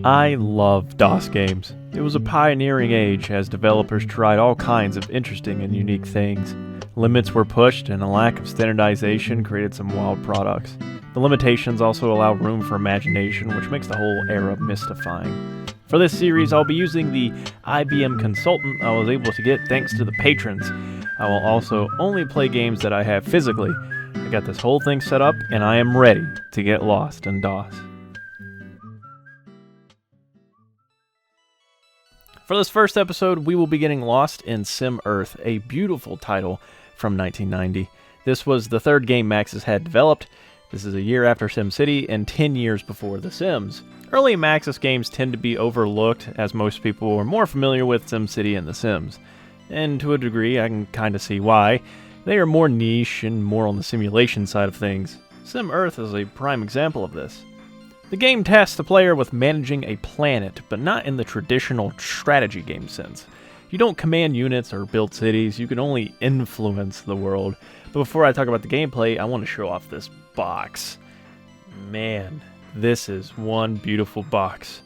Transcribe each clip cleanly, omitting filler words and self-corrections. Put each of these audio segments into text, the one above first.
I love DOS games. It was a pioneering age as developers tried all kinds of interesting and unique things. Limits were pushed and a lack of standardization created some wild products. The limitations also allow room for imagination, which makes the whole era mystifying. For this series, I'll be using the IBM Consultant I was able to get thanks to the patrons. I will also only play games that I have physically. I got this whole thing set up and I am ready to get lost in DOS. For this first episode, we will be getting lost in SimEarth, a beautiful title from 1990. This was the third game Maxis had developed. This is a year after SimCity and 10 years before The Sims. Early Maxis games tend to be overlooked as most people are more familiar with SimCity and The Sims. And to a degree, I can kind of see why. They are more niche and more on the simulation side of things. SimEarth is a prime example of this. The game tasks the player with managing a planet, but not in the traditional strategy game sense. You don't command units or build cities, you can only influence the world. But before I talk about the gameplay, I want to show off this box. Man, this is one beautiful box.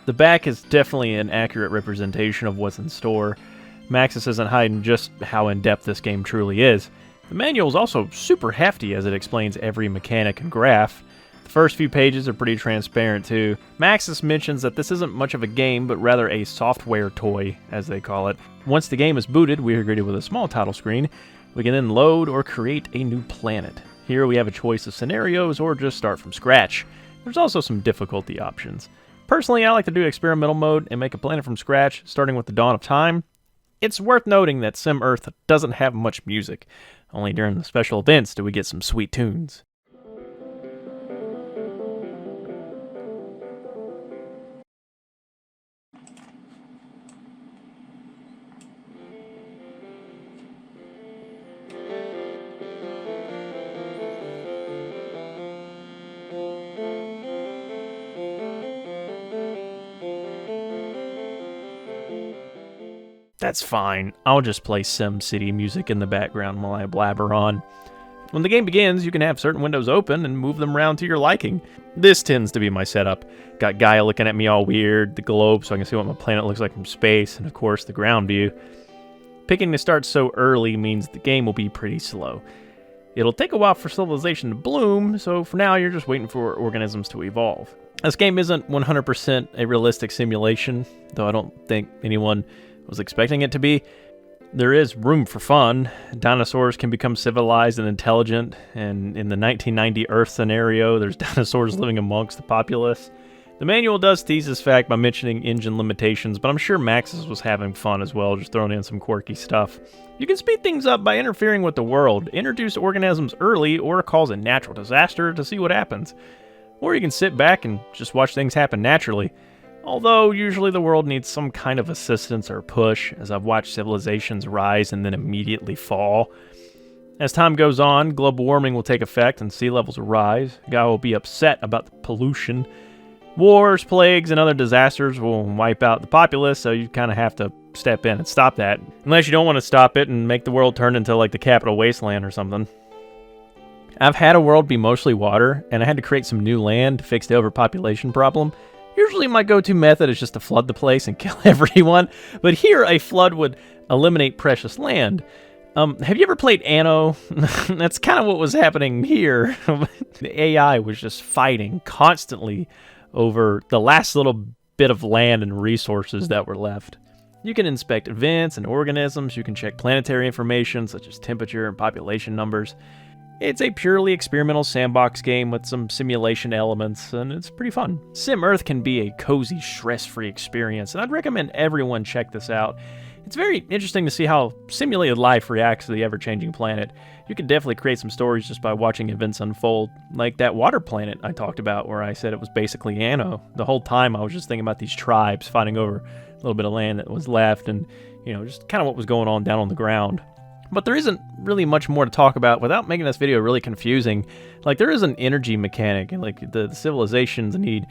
The back is definitely an accurate representation of what's in store. Maxis isn't hiding just how in-depth this game truly is. The manual is also super hefty as it explains every mechanic and graph. The first few pages are pretty transparent too. Maxis mentions that this isn't much of a game, but rather a software toy, as they call it. Once the game is booted, we are greeted with a small title screen. We can then load or create a new planet. Here we have a choice of scenarios or just start from scratch. There's also some difficulty options. Personally, I like to do experimental mode and make a planet from scratch, starting with the dawn of time. It's worth noting that SimEarth doesn't have much music. Only during the special events do we get some sweet tunes. That's fine, I'll just play SimCity music in the background while I blabber on. When the game begins, you can have certain windows open and move them around to your liking. This tends to be my setup. Got Gaia looking at me all weird, the globe so I can see what my planet looks like from space, and of course the ground view. Picking to start so early means the game will be pretty slow. It'll take a while for civilization to bloom, so for now you're just waiting for organisms to evolve. This game isn't 100% a realistic simulation, though I don't think anyone was expecting it to be. There is room for fun. Dinosaurs can become civilized and intelligent, and in the 1990 Earth scenario, there's dinosaurs living amongst the populace. The manual does tease this fact by mentioning engine limitations, but I'm sure Maxis was having fun as well, just throwing in some quirky stuff. You can speed things up by interfering with the world, introduce organisms early, or cause a natural disaster to see what happens. Or you can sit back and just watch things happen naturally. Although, usually the world needs some kind of assistance or push, as I've watched civilizations rise and then immediately fall. As time goes on, global warming will take effect and sea levels will rise. Gaia will be upset about the pollution. Wars, plagues, and other disasters will wipe out the populace, so you kind of have to step in and stop that. Unless you don't want to stop it and make the world turn into like the capital wasteland or something. I've had a world be mostly water, and I had to create some new land to fix the overpopulation problem. Usually my go-to method is just to flood the place and kill everyone, but here a flood would eliminate precious land. Have you ever played Anno? That's kind of what was happening here. The AI was just fighting constantly over the last little bit of land and resources that were left. You can inspect events and organisms, you can check planetary information such as temperature and population numbers. It's a purely experimental sandbox game with some simulation elements, and it's pretty fun. SimEarth can be a cozy, stress-free experience, and I'd recommend everyone check this out. It's very interesting to see how simulated life reacts to the ever-changing planet. You can definitely create some stories just by watching events unfold, like that water planet I talked about where I said it was basically Anno. The whole time I was just thinking about these tribes fighting over a little bit of land that was left, and just kind of what was going on down on the ground. But there isn't really much more to talk about without making this video really confusing. Like, there is an energy mechanic, and like the civilizations need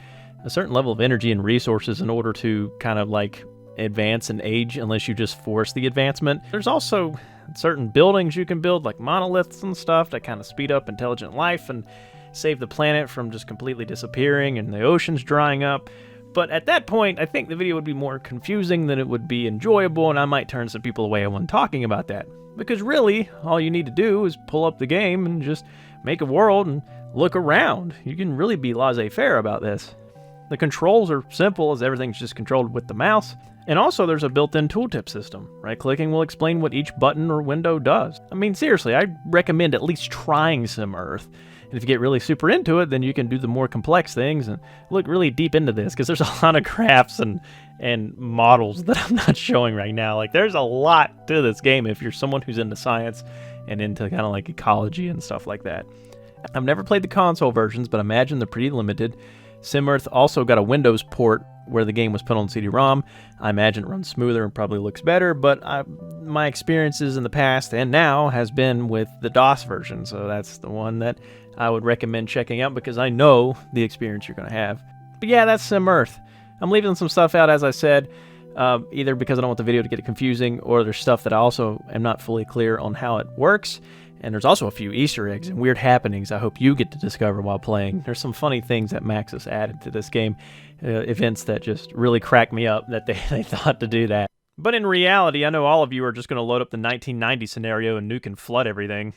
a certain level of energy and resources in order to kind of like advance and age unless you just force the advancement. There's also certain buildings you can build, like monoliths and stuff, that kind of speed up intelligent life and save the planet from just completely disappearing and the oceans drying up. But at that point, I think the video would be more confusing than it would be enjoyable, and I might turn some people away when talking about that. Because really, all you need to do is pull up the game and just make a world and look around. You can really be laissez-faire about this. The controls are simple, as everything's just controlled with the mouse. And also there's a built-in tooltip system. Right-clicking will explain what each button or window does. I mean, seriously, I recommend at least trying SimEarth. And if you get really super into it, then you can do the more complex things and look really deep into this, because there's a lot of graphs and models that I'm not showing right now. Like, there's a lot to this game if you're someone who's into science and into kind of like ecology and stuff like that. I've never played the console versions, but I imagine they're pretty limited. SimEarth also got a Windows port where the game was put on CD-ROM. I imagine it runs smoother and probably looks better, but my experiences in the past and now has been with the DOS version, so that's the one that I would recommend checking out because I know the experience you're going to have. But yeah, that's SimEarth. I'm leaving some stuff out, as I said, either because I don't want the video to get confusing, or there's stuff that I also am not fully clear on how it works. And there's also a few Easter eggs and weird happenings I hope you get to discover while playing. There's some funny things that Maxis added to this game, events that just really crack me up that they thought to do that. But in reality, I know all of you are just going to load up the 1990 scenario and nuke and flood everything.